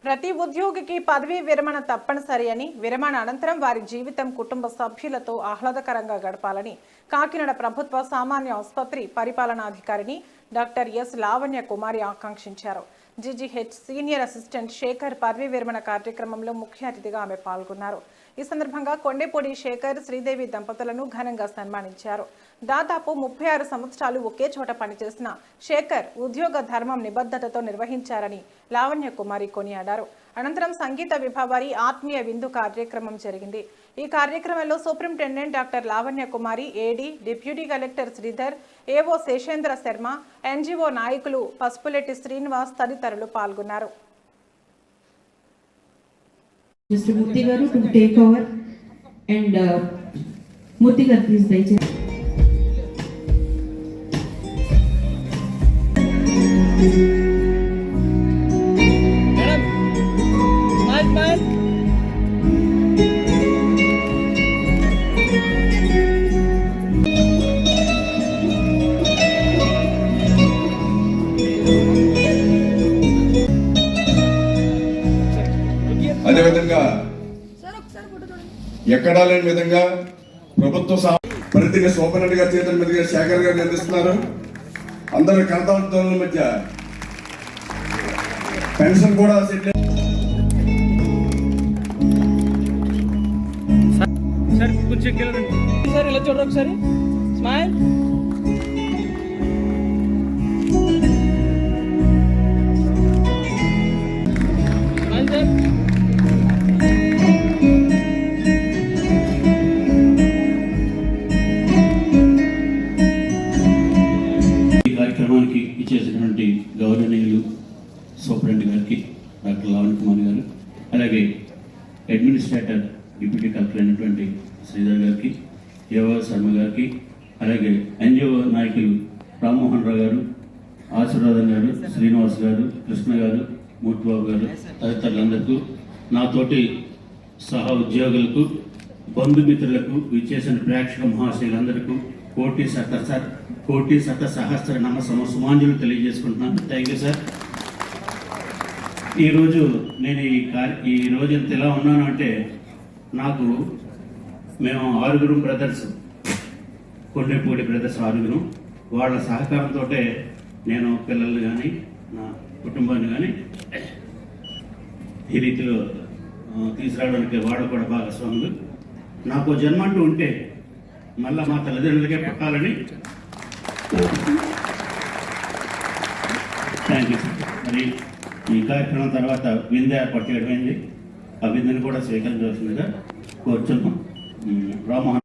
ప్రతి ఉద్యోగికి పదవీ విరమణ తప్పనిసరి అని, విరమణ అనంతరం వారి జీవితం కుటుంబ సభ్యులతో ఆహ్లాదకరంగా గడపాలని కాకినాడ ప్రభుత్వ సామాన్య ఆసుపత్రి పరిపాలనాధికారిని డాక్టర్ ఎస్ లావణ్య కుమారి ఆకాంక్షించారు. జీజీహెచ్ సీనియర్ అసిస్టెంట్ శేఖర్ పదవీ విరమణ కార్యక్రమంలో ముఖ్య అతిథిగా ఆమె పాల్గొన్నారు. ఈ సందర్భంగా కొండేపూడి శేఖర్, శ్రీదేవి దంపతులను ఘనంగా సన్మానించారు. దాదాపు 36 సంవత్సరాలు ఒకే చోట పనిచేసిన శేఖర్ ఉద్యోగ ధర్మం నిబద్ధతతో నిర్వహించారని లావణ్య కుమారి కొనియాడారు. అనంతరం సంగీత విభావారి ఆత్మీయ విందు కార్యక్రమం జరిగింది. ఈ కార్యక్రమంలో సూపరింటెండెంట్ డాక్టర్ లావణ్య కుమారి, ఏడీ, డిప్యూటీ కలెక్టర్ శ్రీధర్, ఏవో శేషేంద్ర శర్మ, ఎన్జీఓ నాయకులు పసుపులెట్టి శ్రీనివాస్ తదితరులు పాల్గొన్నారు. Mr. Murthy garu to take over and Murthy garu please dayachesi. Madam, smile. అదేవిధంగా ఎక్కడా లేని విధంగా ప్రభుత్వ ప్రతిని సోపనరెడ్డి గారి చేతుల మీదుగా శేఖర్ గారిని అందిస్తున్నారు. అందరూ కనతల మధ్య పెన్షన్ కూడా సెటిల్. సార్ కొంచెం సార్ ఇలా చూడరు ఒకసారి. స్మైల్. కార్యక్రమానికి ఇచ్చేసినటువంటి గౌరవనీయులు సూపరింటెండెంట్ గారికి డాక్టర్ లావణ్య కుమార్ గారు, అలాగే అడ్మినిస్ట్రేటర్ డిప్యూటీ కలెక్టర్ అయినటువంటి శ్రీధర్ గారికి, ఏవో శర్మ గారికి, అలాగే ఎన్జిఓ నాయకులు రామ్మోహన్ రావు గారు, ఆశీర్వాదం గారు, శ్రీనివాస్ గారు, కృష్ణ గారు, మూర్తిబాబు గారు తదితరులందరికీ, నాతోటి సహా ఉద్యోగులకు, బంధుమిత్రులకు, విచ్చేసిన ప్రేక్షక మహాశయులందరికీ కోటి శత సహస్ర నమ సుమాంజలు తెలియజేసుకుంటున్నాను. Thank you sir. ఈరోజు నేను ఈ రోజు ఇంత ఎలా ఉన్నాను అంటే, నాకు మేము 6 బ్రదర్స్, కొండేపూడి బ్రదర్స్ 6, వాళ్ళ సహకారంతో నేను పిల్లల్ని కానీ నా కుటుంబాన్ని కానీ ఈ రీతిలో తీసుకురావడానికి వాళ్ళు కూడా భాగస్వాములు. నాకు జన్మ అంటూ ఉంటే మళ్ళా మా తల్లిదండ్రులకే పట్టాలని. Thank you sir. మరి ఈ కార్యక్రమం తర్వాత విందు ఏర్పాటు చేయడమైంది. ఆ విందుని కూడా స్వీకరించవలసిందిగా కోరుచున్నాం. రామ్మోహన్